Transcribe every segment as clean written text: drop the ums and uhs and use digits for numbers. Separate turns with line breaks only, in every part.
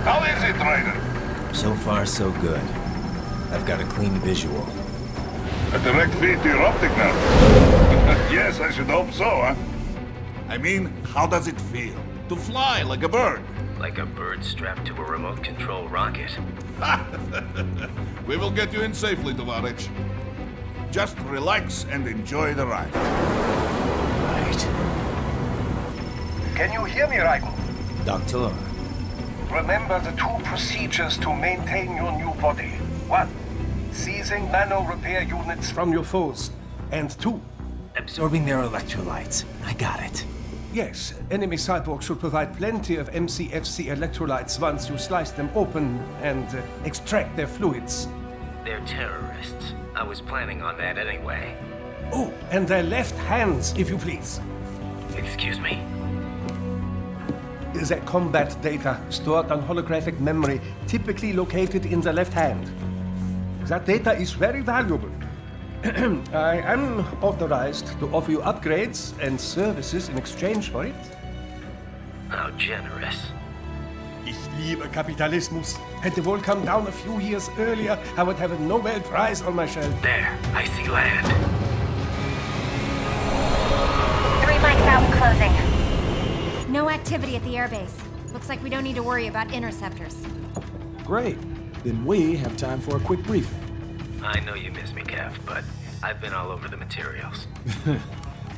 How is it, Ryder?
So far, so good. I've got a clean visual.
A direct feed to your optic nerve. Yes, I should hope so, huh?
I mean, how does it feel? To fly like a bird?
Like a bird strapped to a remote control rocket.
We will get you in safely, Tovarich. Just relax and enjoy the ride.
Right.
Can you hear me, Raiden?
Doctor.
Remember the two procedures to maintain your new body. 1. Seizing nano repair units from your foes. And 2.
Absorbing their electrolytes. I got it.
Yes, enemy cyborgs should provide plenty of MCFC electrolytes once you slice them open and extract their fluids.
They're terrorists. I was planning on that anyway.
Oh, and their left hands, if you please.
Excuse me?
The combat data stored on holographic memory, typically located in the left hand. That data is very valuable. I am authorized to offer you upgrades and services in exchange for it.
How generous.
Ich liebe Kapitalismus. Had the wall come down a few years earlier, I would have a Nobel Prize on my shelf.
There, I see land.
3 mics out and closing. No activity at the airbase. Looks like we don't need to worry about interceptors.
Great. Then we have time for a quick briefing.
I know you miss me, Kev, but I've been all over the materials.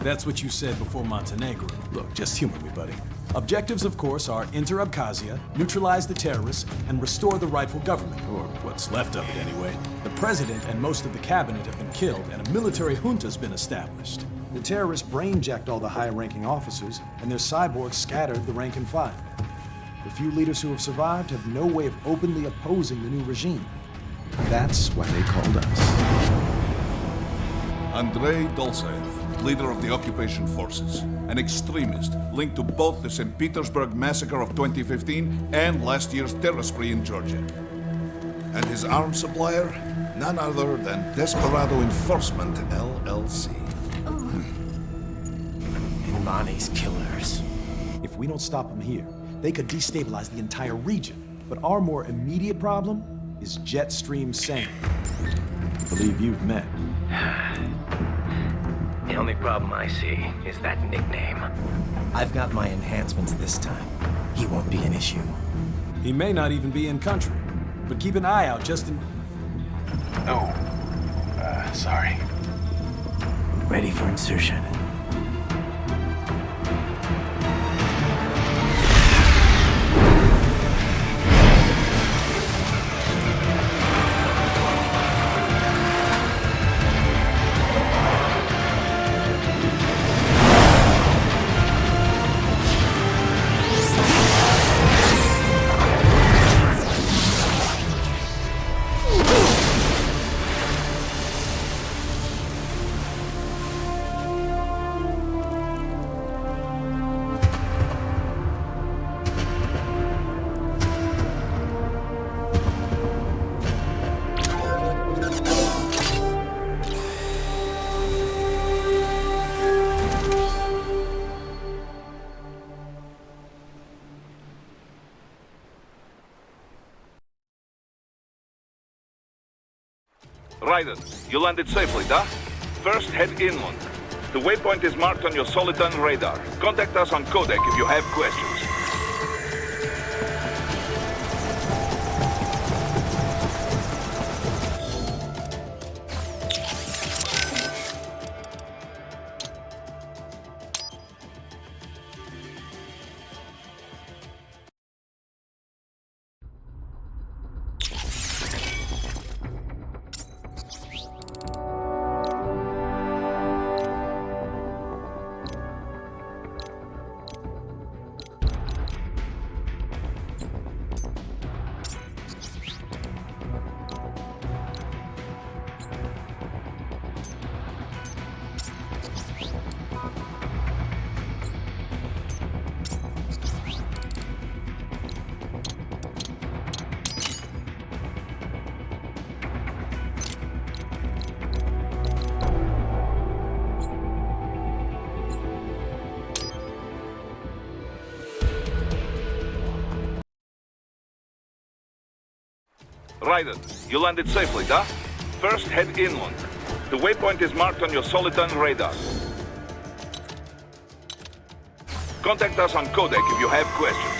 That's what you said before Montenegro. Look, just humor me, buddy. Objectives, of course, are enter Abkhazia, neutralize the terrorists, and restore the rightful government, or what's left of it anyway. The president and most of the cabinet have been killed, and a military junta's been established. The terrorists brain-jacked all the high-ranking officers, and their cyborgs scattered the rank and file. The few leaders who have survived have no way of openly opposing the new regime. That's why they called us.
Andrei Dolzaev, leader of the occupation forces, an extremist linked to both the St. Petersburg massacre of 2015 and last year's terror spree in Georgia. And his arms supplier, none other than Desperado Enforcement, LLC.
Imani's killers.
If we don't stop them here, they could destabilize the entire region. But our more immediate problem is Jetstream Sane. I believe you've met.
The only problem I see is that nickname.
I've got my enhancements this time. He won't be an issue.
He may not even be in country, but keep an eye out just in...
Sorry.
Ready for insertion.
Ryder, you landed safely, da? First, head inland. The waypoint is marked on your Soliton radar. Contact us on codec if you have questions. Raiden, you landed safely, da? First, head inland. The waypoint is marked on your Soliton radar. Contact us on codec if you have questions.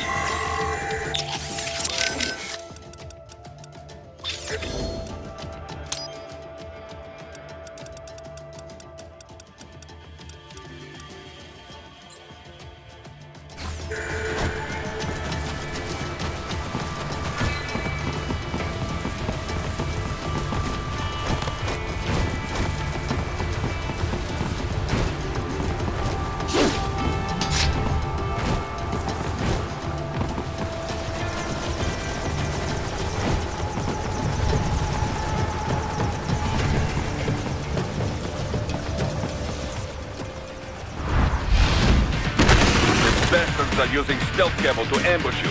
Bastards are using stealth cable to ambush you.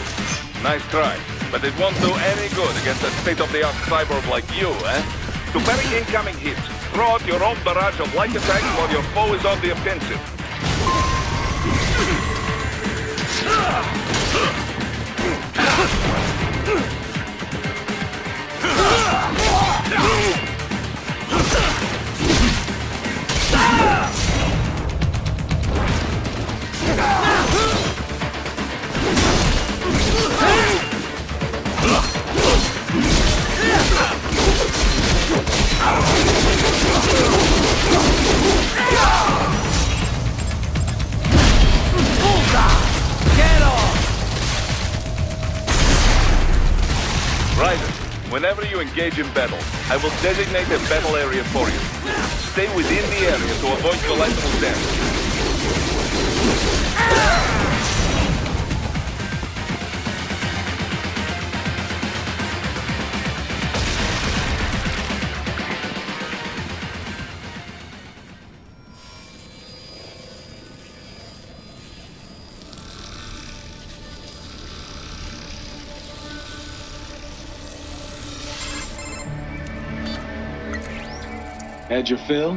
Nice try, but it won't do any good against a state-of-the-art cyborg like you, eh? To parry incoming hits, throw out your own barrage of light attacks while your foe is on the offensive. Raiden, whenever you engage in battle, I will designate a battle area for you. Stay within the area to avoid collateral damage.
Had your fill?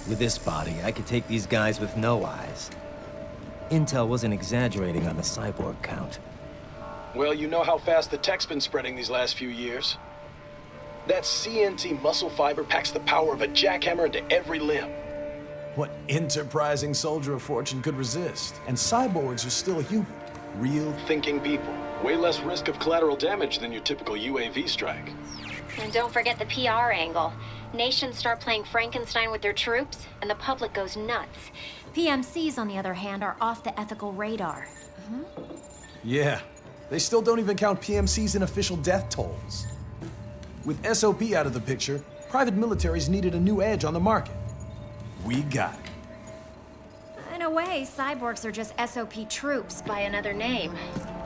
With this body, I could take these guys with no eyes. Intel wasn't exaggerating on the cyborg count.
Well, you know how fast the tech's been spreading these last few years. That CNT muscle fiber packs the power of a jackhammer into every limb. What enterprising soldier of fortune could resist? And cyborgs are still human. Real thinking people. Way less risk of collateral damage than your typical UAV strike.
And don't forget the PR angle. Nations start playing Frankenstein with their troops, and the public goes nuts. PMCs, on the other hand, are off the ethical radar.
Yeah, they still don't even count PMCs in official death tolls. With SOP out of the picture, private militaries needed a new edge on the market. We got it.
In a way, cyborgs are just SOP troops by another name.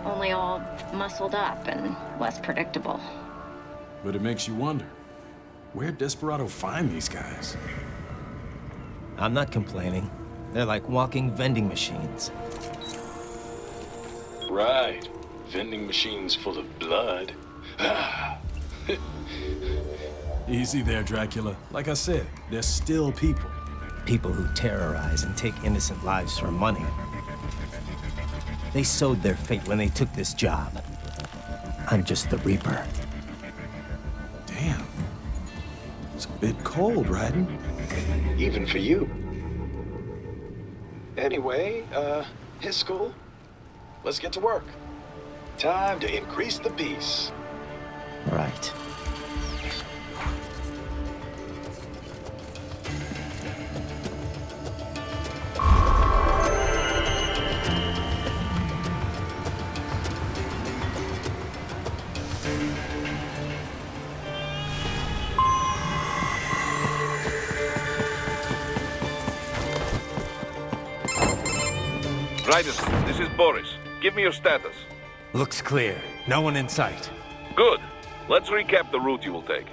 Only all muscled up and less predictable.
But it makes you wonder, where'd Desperado find these guys?
I'm not complaining. They're like walking vending machines.
Right. Vending machines full of blood.
Easy there, Dracula. Like I said, they're still people.
People who terrorize and take innocent lives for money. They sowed their fate when they took this job. I'm just the Reaper.
Damn. It's a bit cold, Raiden. Even for you. Anyway, his school. Let's get to work. Time to increase the peace.
Right.
Raiden, this is Boris. Give me your status.
Looks clear. No one in sight.
Good. Let's recap the route you will take.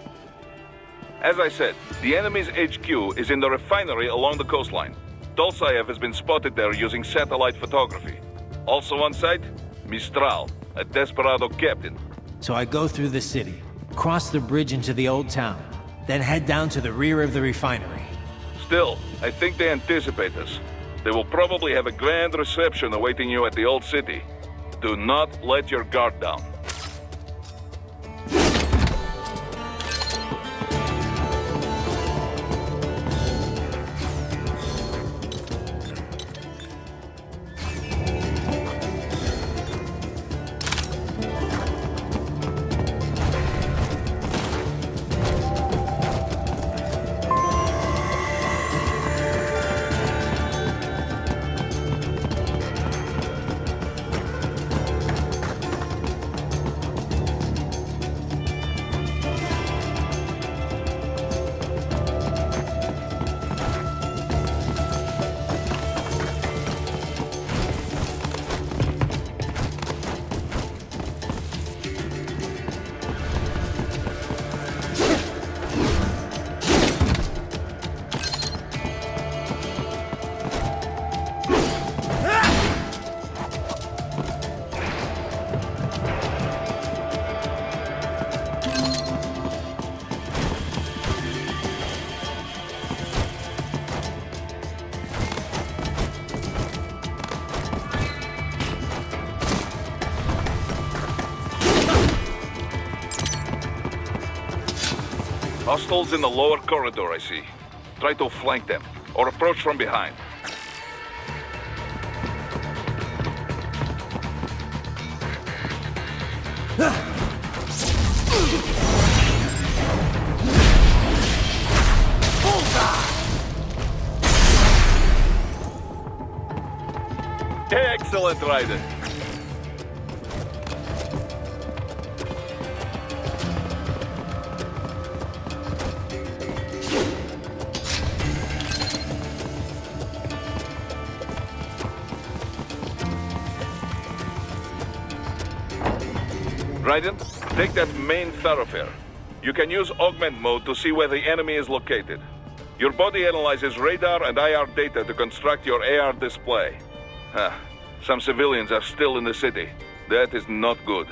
As I said, the enemy's HQ is in the refinery along the coastline. Dolsaev has been spotted there using satellite photography. Also on site, Mistral, a Desperado captain.
So I go through the city, cross the bridge into the old town, then head down to the rear of the refinery.
Still, I think they anticipate us. They will probably have a grand reception awaiting you at the old city. Do not let your guard down. Hostiles in the lower corridor, I see. Try to flank them, or approach from behind. Excellent, Ryder. Raiden, take that main thoroughfare. You can use augment mode to see where the enemy is located. Your body analyzes radar and IR data to construct your AR display. Some civilians are still in the city. That is not good.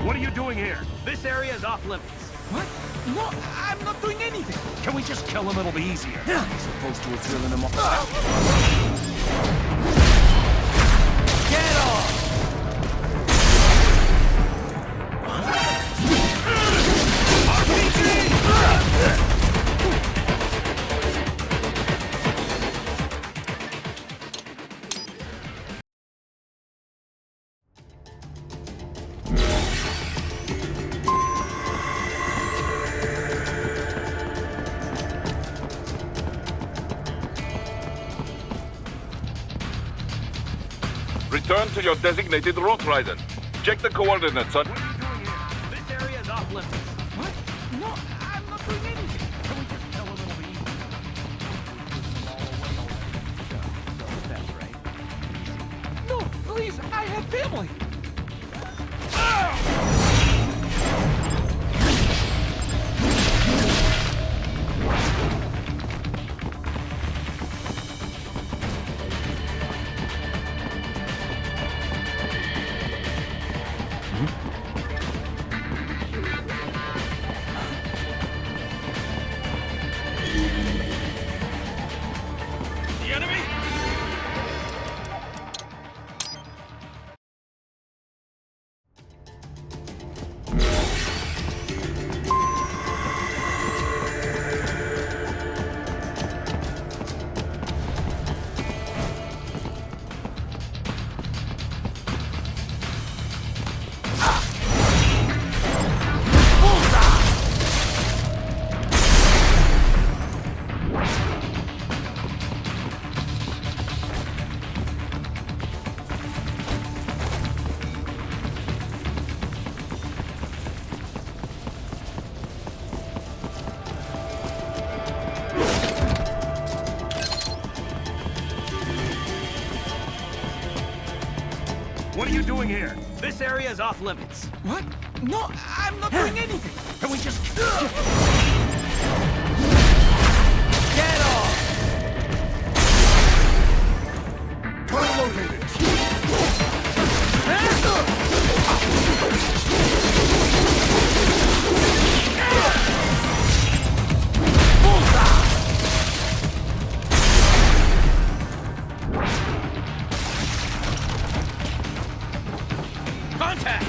What are you doing here? This area is off limits.
What? No, I'm not doing anything.
Can we just kill him? It'll be easier.
As opposed to drilling him off.
Get off!
Return to your designated route, Raiden. Check the coordinates on...
What are you doing here? This area is off limits.
What? No, I'm not doing anything.
Can we just kill him? It'll be easier. That's right.
No, please, I have family.
The enemy? What are you doing here? This area is off limits.
What? No, I'm not doing anything.
Can we just...
Get off!
Co-located.
Contact!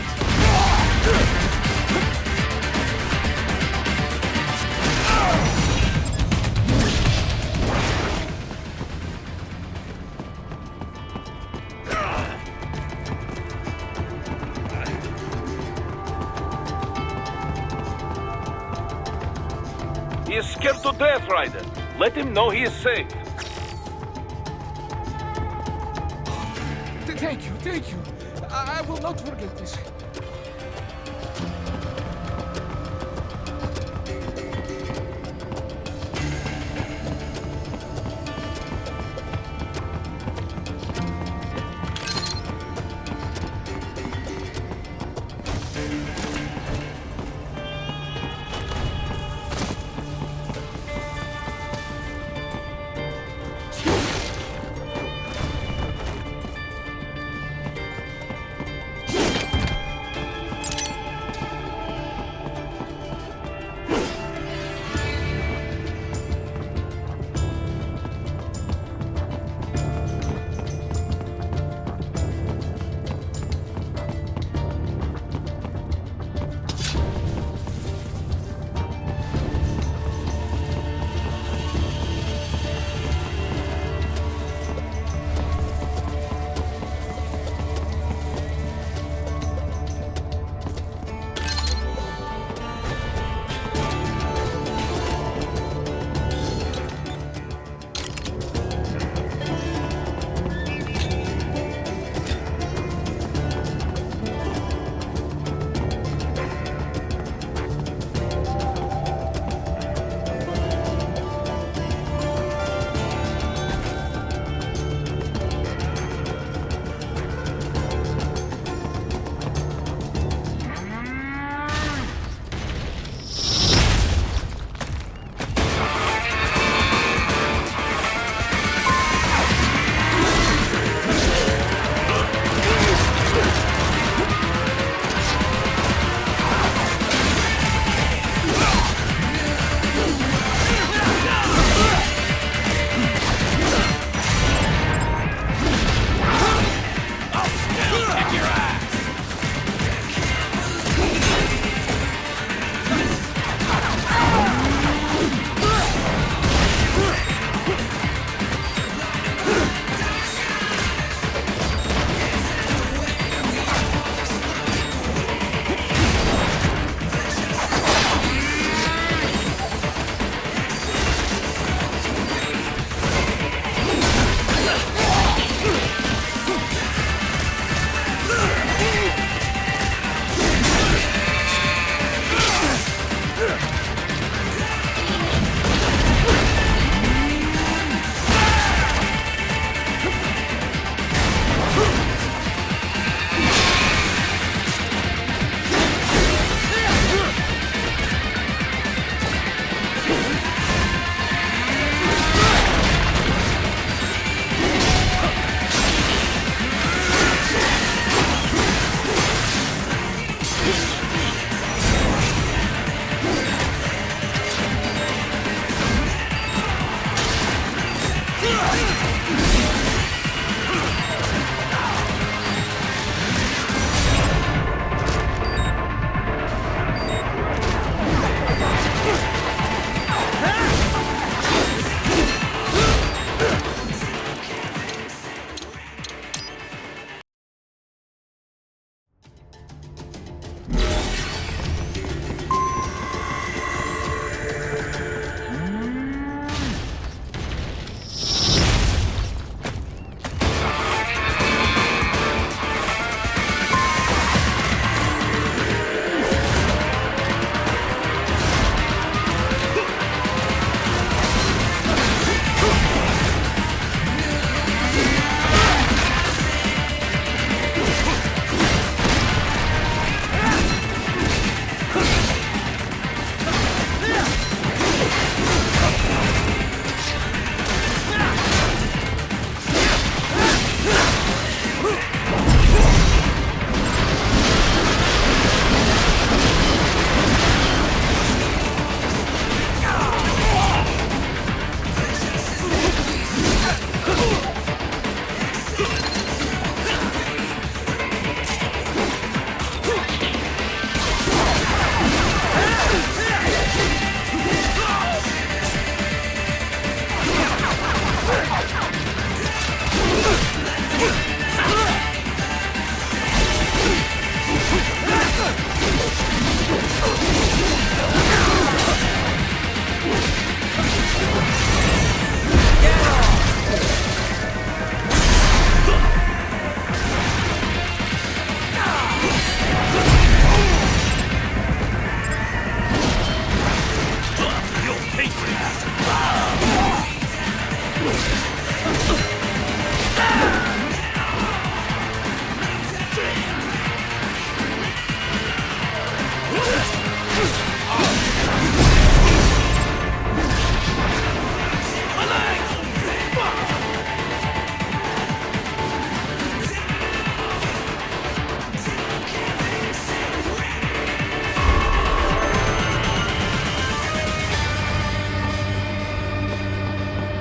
He is scared to death, Ryder. Let him know he is safe.
Thank you, thank you. I will not forget this.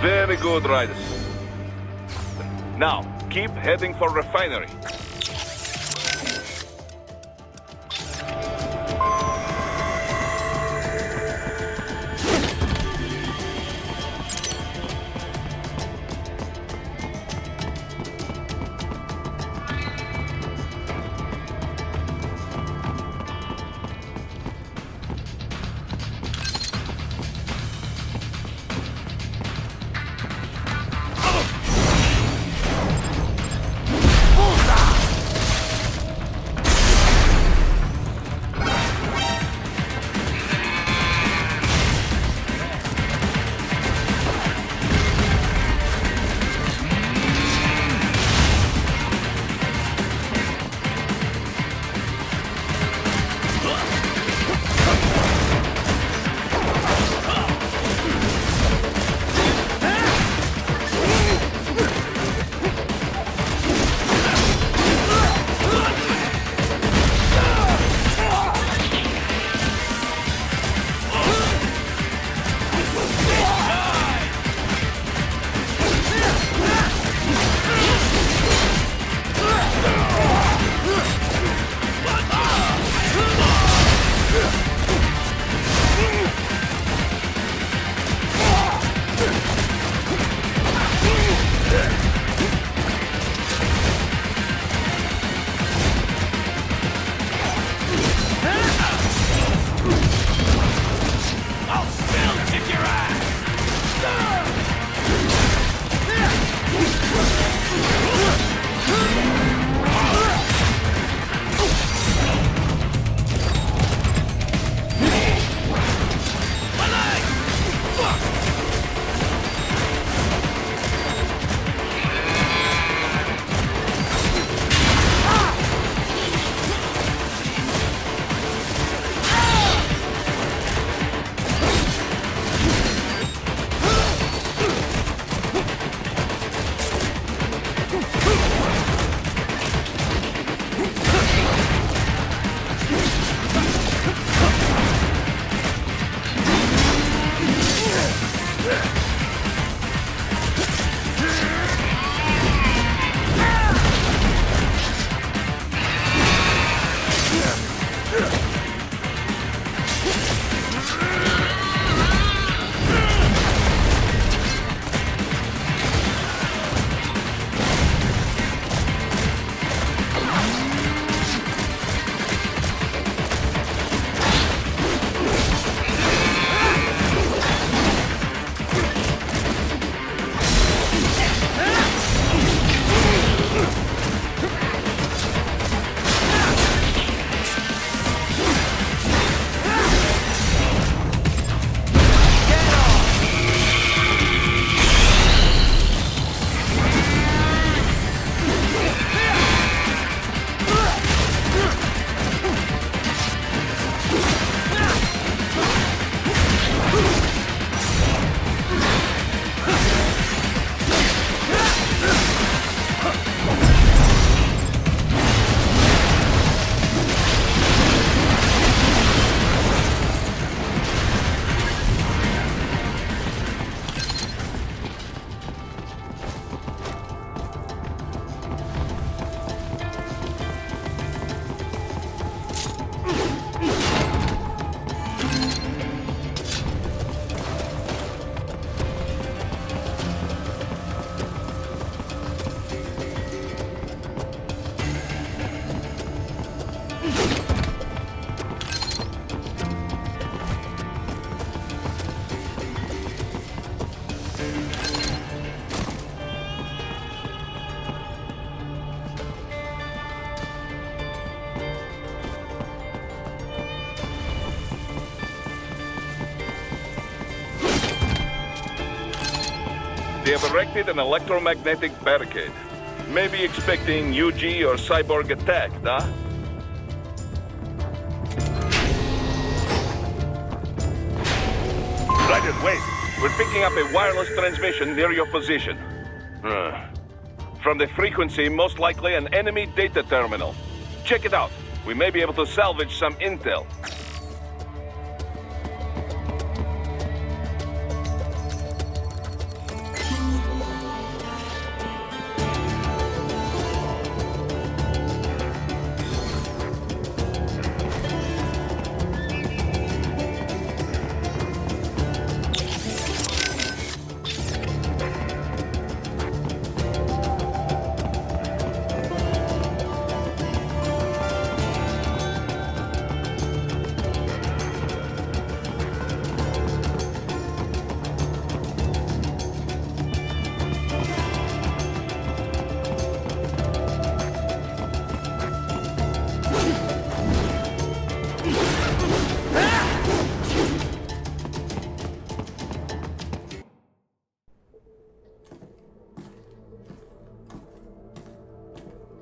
Very good, Riders. Now, keep heading for refinery.
Bullseye!
They have erected an electromagnetic barricade. Maybe expecting UG or cyborg attack, huh? Roger, wait. We're picking up a wireless transmission near your position. From the frequency, most likely an enemy data terminal. Check it out. We may be able to salvage some intel.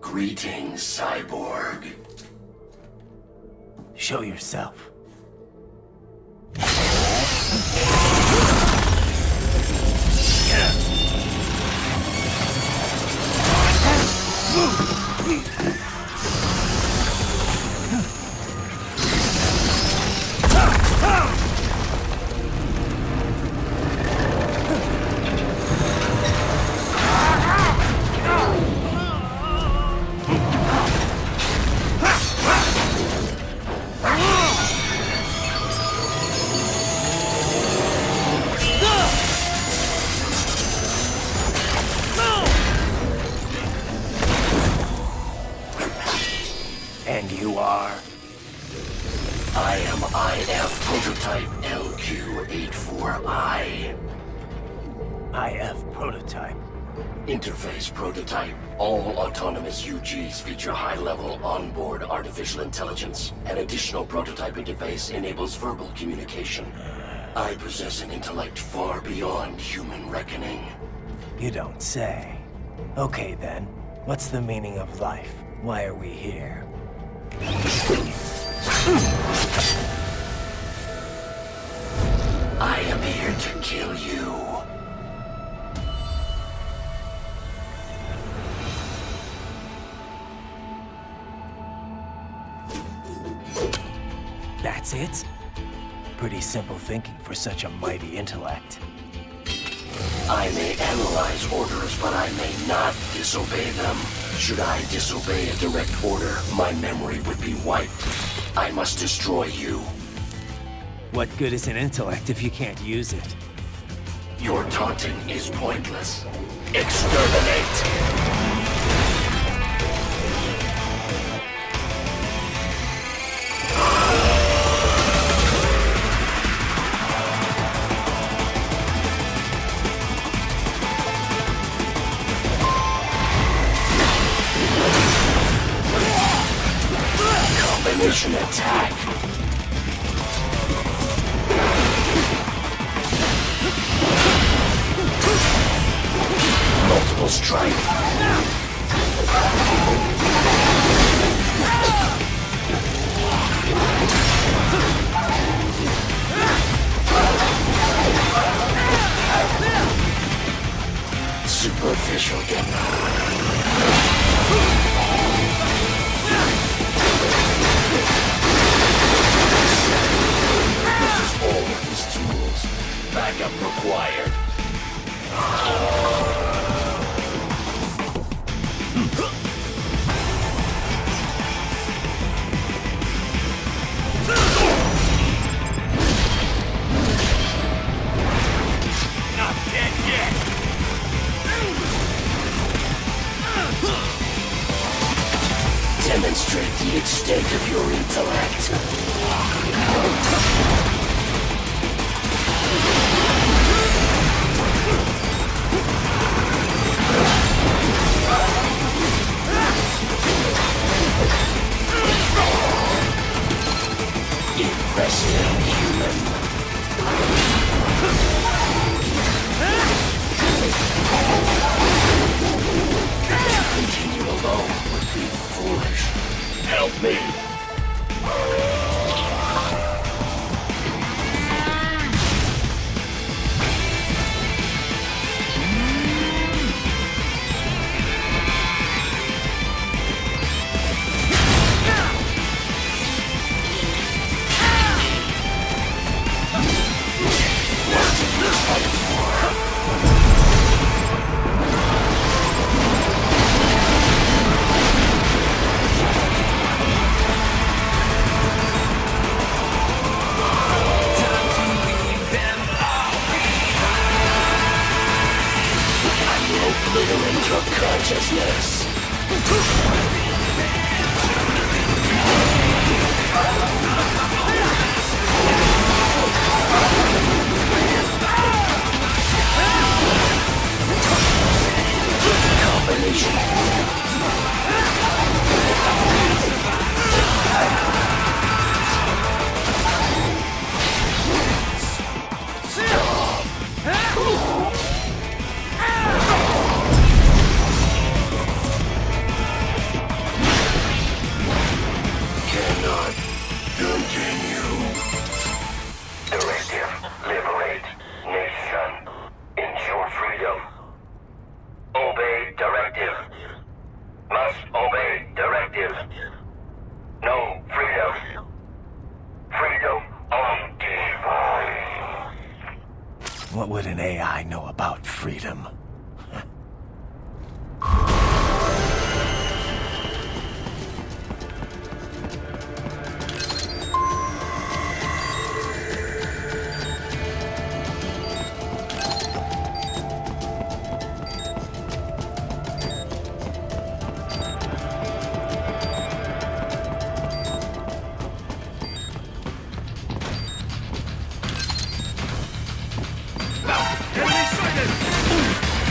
Greetings, cyborg.
Show yourself. And you are?
I am IF Prototype LQ84I.
IF Prototype.
Interface Prototype. All autonomous UGs feature high-level onboard artificial intelligence. An additional prototype interface enables verbal communication. I possess an intellect far beyond human reckoning.
You don't say. Okay then, what's the meaning of life? Why are we here?
I am here to kill you.
That's it? Pretty simple thinking for such a mighty intellect.
I may analyze orders, but I may not disobey them. Should I disobey a direct order, my memory would be wiped. I must destroy you.
What good is an intellect if you can't use it?
Your taunting is pointless. Exterminate! Combination attack. Multiple strike. Superficial uses all of his tools. Backup required.
Not dead yet!
Demonstrate the extent of your intellect. Impressive, human. took consciousness. Combination. Cannot continue. Directive, liberate nation. Ensure freedom. Obey directive. Must obey directive. No freedom. Freedom undefined.
What would an AI know about freedom?
Enemy sighted!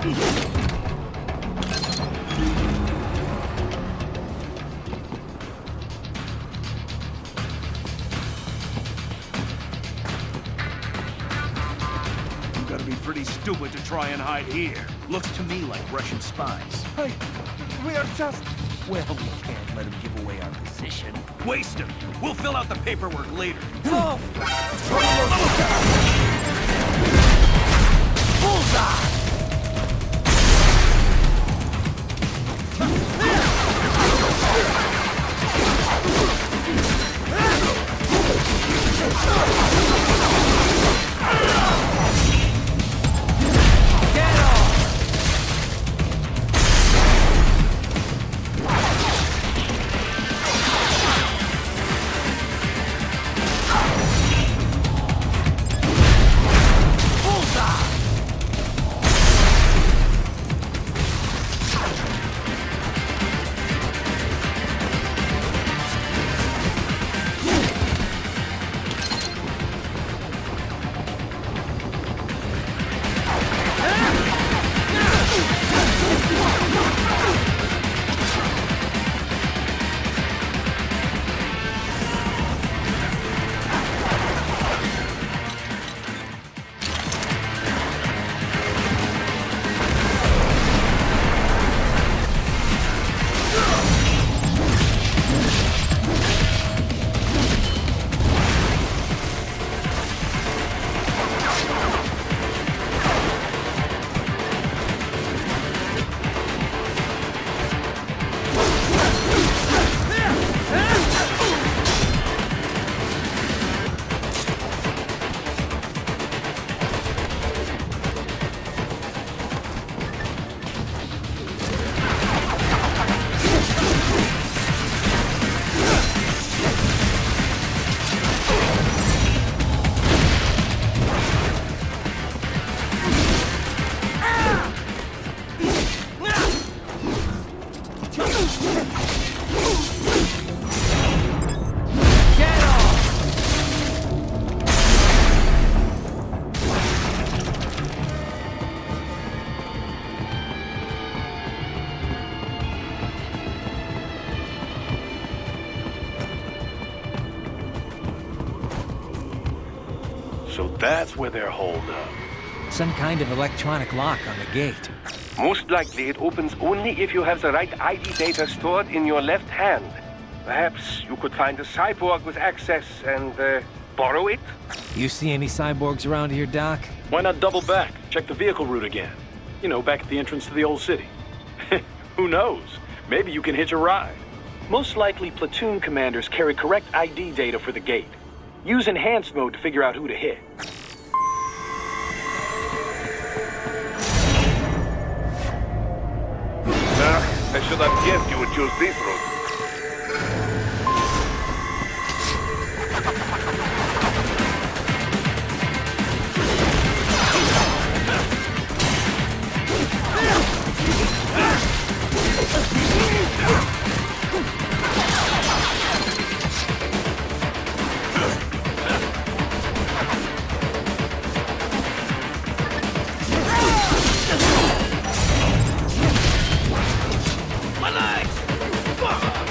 You gotta be pretty stupid to try and hide here. Looks to me like Russian spies.
Hey, we are just... Well, we can't let him give away our position.
Waste him. We'll fill out the paperwork later.
No! Bullseye!
So that's where they're holed up.
Some kind of electronic lock on the gate.
Most likely it opens only if you have the right ID data stored in your left hand. Perhaps you could find a cyborg with access and borrow it?
You see any cyborgs around here, Doc?
Why not double back? Check the vehicle route again. You know, back at the entrance to the old city. Who knows? Maybe you can hitch a ride. Most likely, platoon commanders carry correct ID data for the gate. Use enhanced mode to figure out who to hit.
I should have guessed you would choose this route.
My legs! Fuck!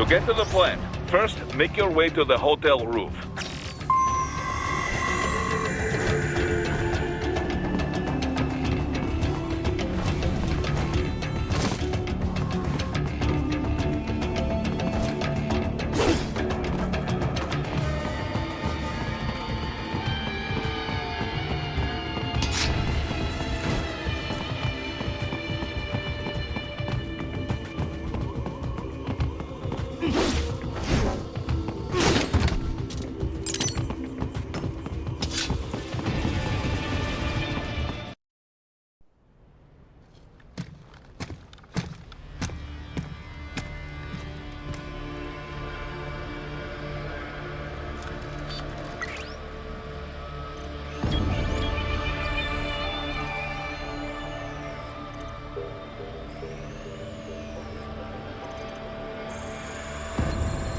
To get to the plant, first make your way to the hotel roof.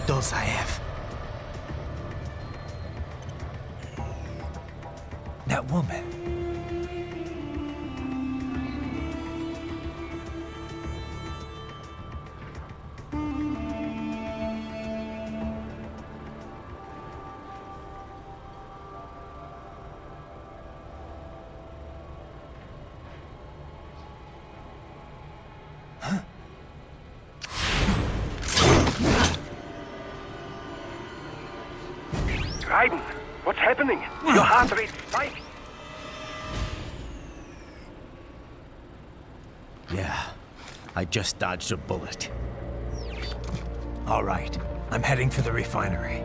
Dolzaev. That woman.
Raiden, what's happening? Your heart rate spiked.
Yeah, I just dodged a bullet. All right, I'm heading for the refinery.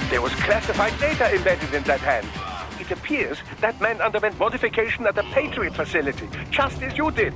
There was classified data embedded in that hand. It appears that man underwent modification at the Patriot facility, just as you did.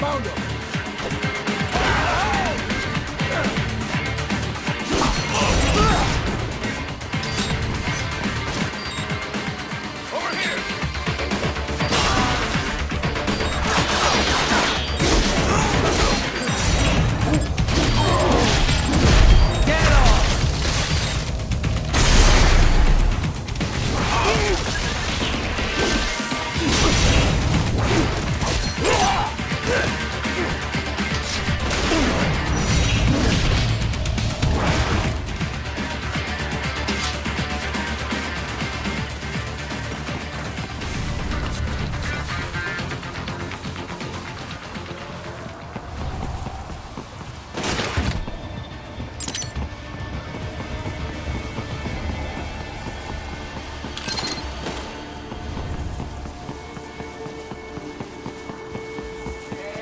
Found him!
Over here!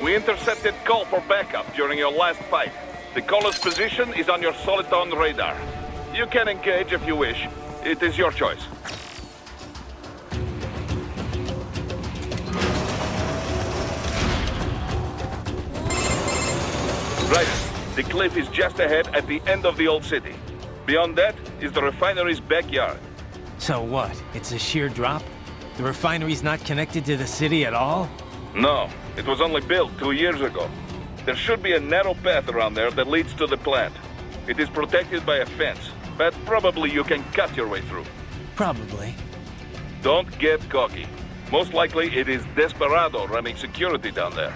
We intercepted call for backup during your last fight. The caller's position is on your Soliton radar. You can engage if you wish. It is your choice. Right. The cliff is just ahead at the end of the old city. Beyond that is the refinery's backyard.
So what? It's a sheer drop? The refinery's not connected to the city at all?
No, it was only built 2 years ago. There should be a narrow path around there that leads to the plant. It is protected by a fence, but probably you can cut your way through.
Probably.
Don't get cocky. Most likely it is Desperado running security down there.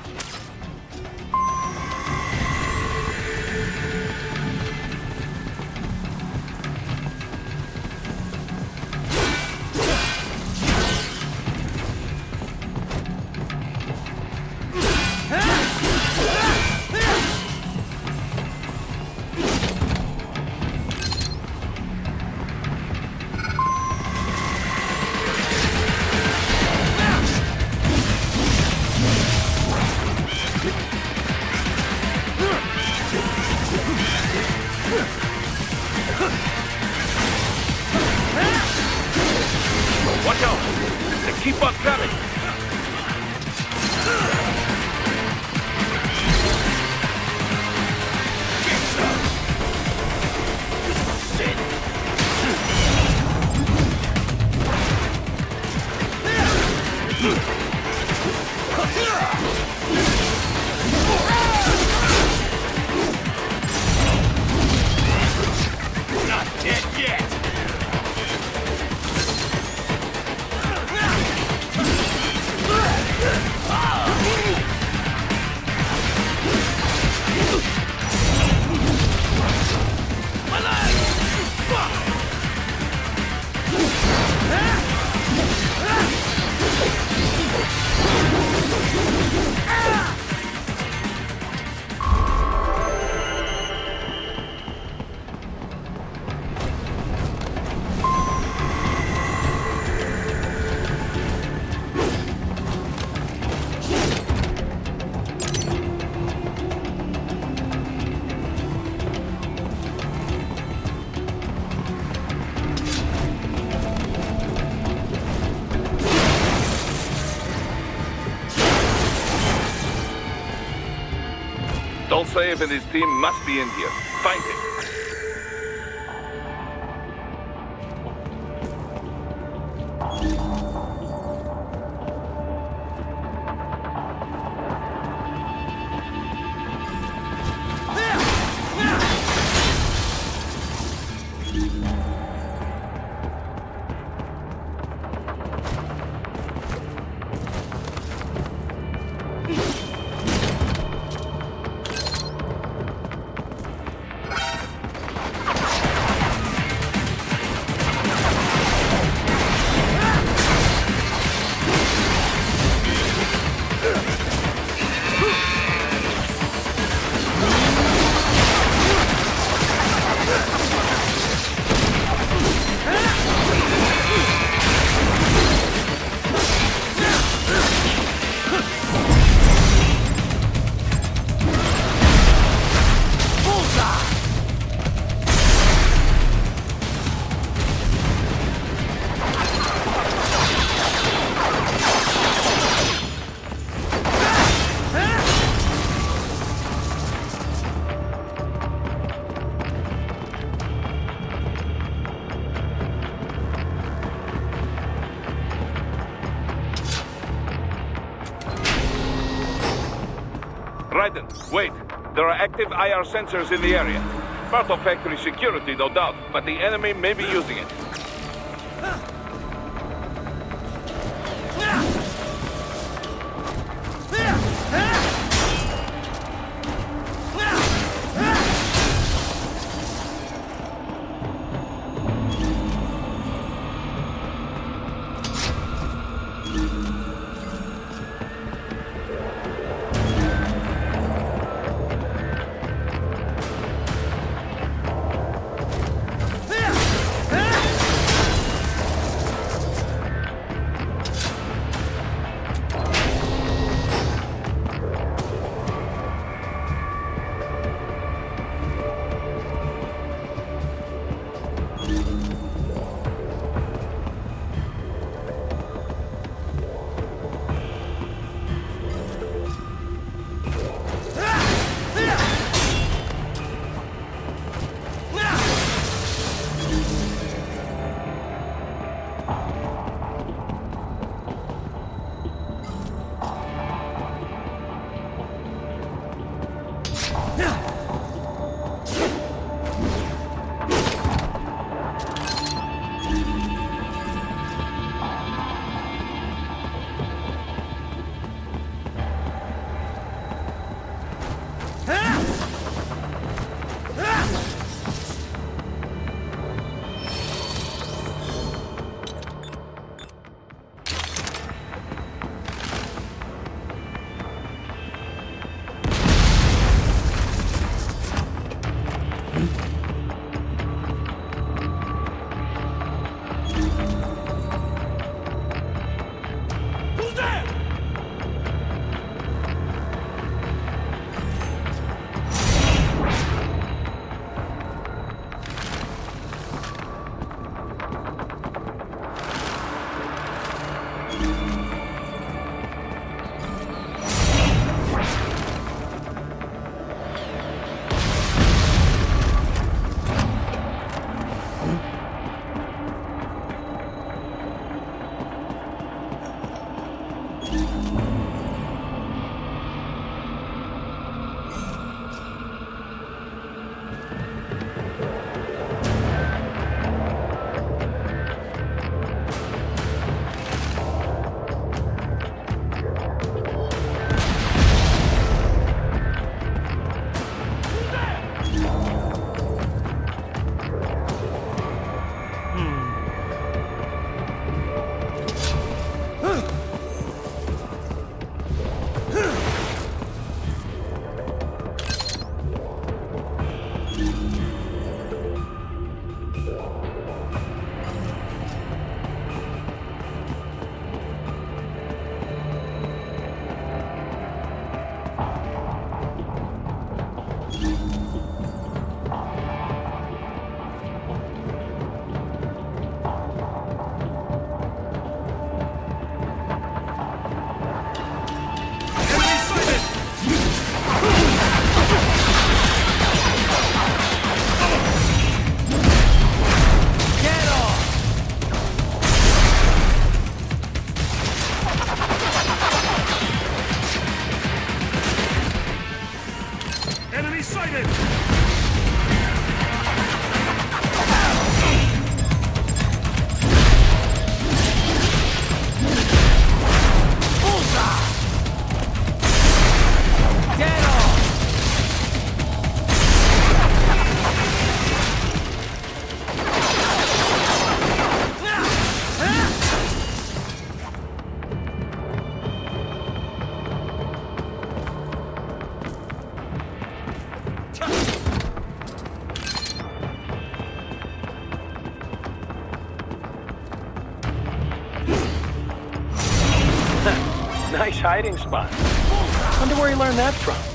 Watch out! They keep on coming!
Not dead yet!
Dolsaev and his team must be in here. Find him. Raiden, wait. There are active IR sensors in the area. Part of factory security, no doubt, but the enemy may be using it.
Nice hiding spot. Wonder where he learned that from.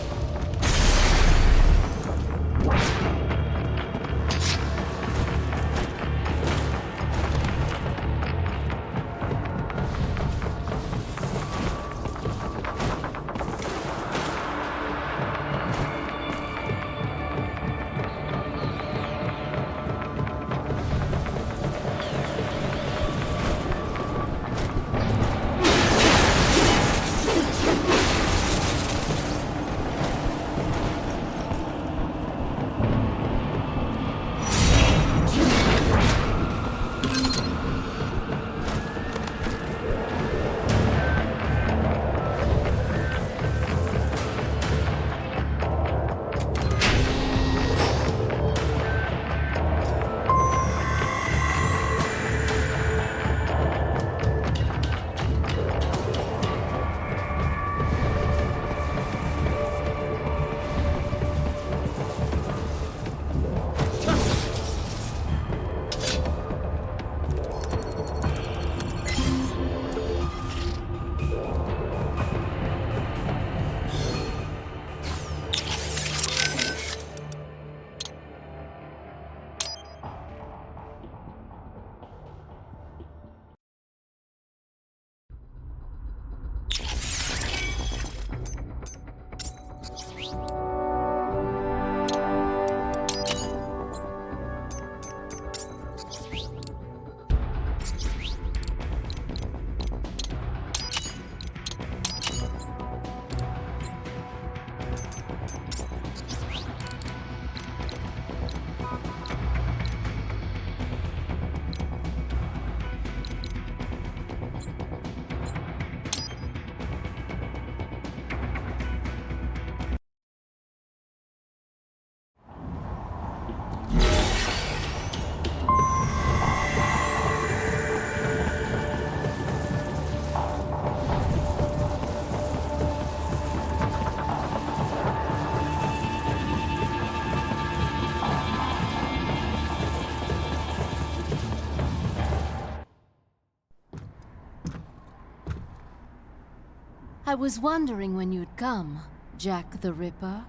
I was wondering when you'd come, Jack the Ripper.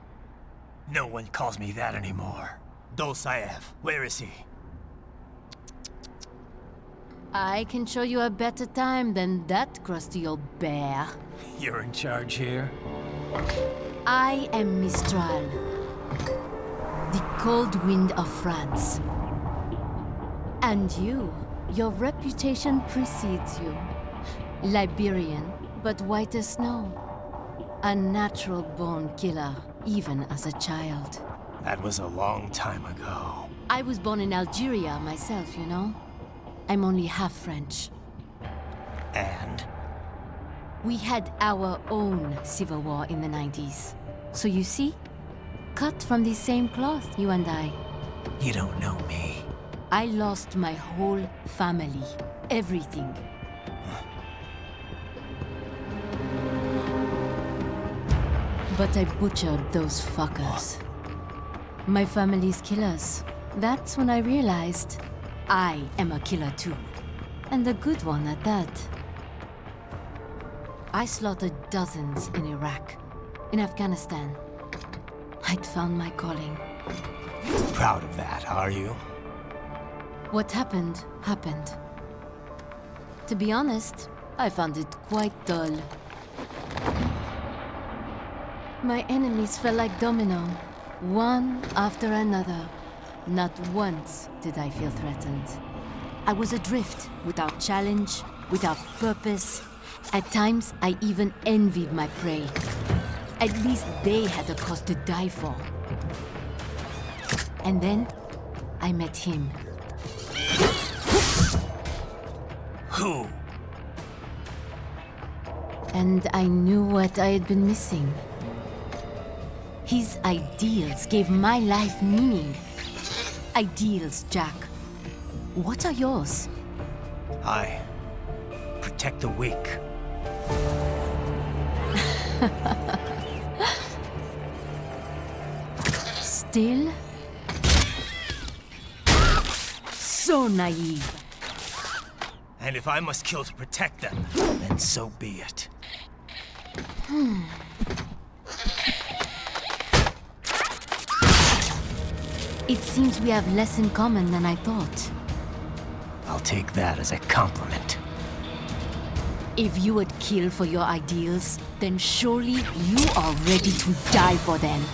No one calls me that anymore. Dolsaev, where is he?
I can show you a better time than that crusty old bear.
You're in charge here?
I am Mistral, the cold wind of France. And your reputation precedes you. Liberian, but white as snow. A natural-born killer, even as a child.
That was a long time ago.
I was born in Algeria myself, you know? I'm only half French.
And?
We had our own civil war in the 90s. So you see? Cut from the same cloth, you and I.
You don't know me.
I lost my whole family. Everything. But I butchered those fuckers. My family's killers. That's when I realized I am a killer too. And a good one at that. I slaughtered dozens in Iraq, in Afghanistan. I'd found my calling.
Proud of that, are you?
What happened, happened. To be honest, I found it quite dull. My enemies fell like domino, one after another. Not once did I feel threatened. I was adrift, without challenge, without purpose. At times, I even envied my prey. At least they had a cause to die for. And then, I met him.
Who?
And I knew what I had been missing. His ideals gave my life meaning. Ideals, Jack. What are yours?
I protect the weak.
Still? So naive.
And if I must kill to protect them, then so be it.
It seems we have less in common than I thought.
I'll take that as a compliment.
If you would kill for your ideals, then surely you are ready to die for them.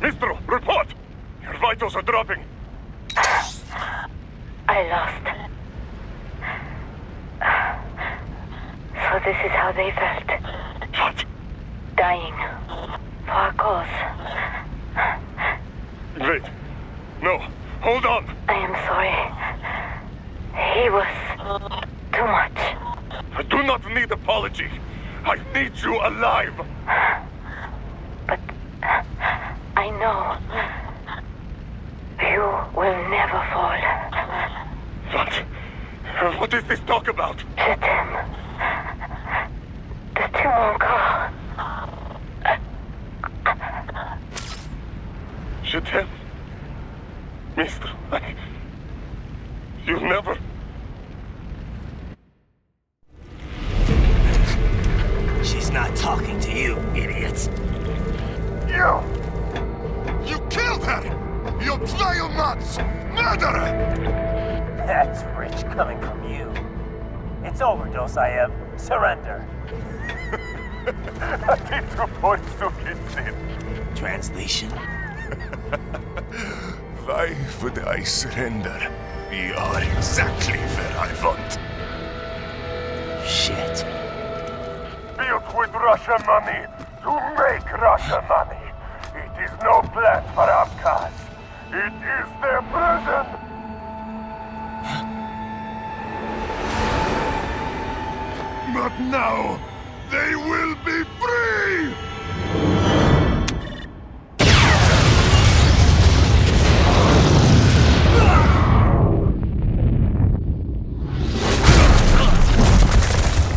Mistro, report! Your vitals are dropping.
I lost. So this is how they felt.
What?
Dying. For a cause.
Wait. No. Hold on.
I am sorry. He was too much.
I do not need apology. I need you alive.
But I know you will never fall.
What is this talk about?
Je t'aime. De tout mon corps.
Je t'aime. Mister, you never...
She's not talking to you, idiot.
You killed her! You trial nuts! Murderer!
That's rich coming from you. It's over, Dosaev. Surrender. Translation?
Why would I surrender? We are exactly where I want.
Shit.
Built with Russian money to make Russian money. It is no plan for Abkhaz. It is their prison. But now, they will be free!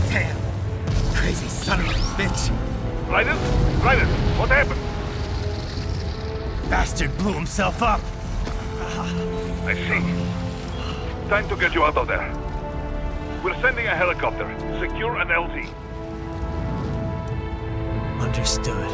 Damn! Crazy son of a bitch!
Raiden? Raiden, what happened?
Bastard blew himself up!
I see. Time to get you out of there. We're sending a helicopter. Secure an LZ.
Understood.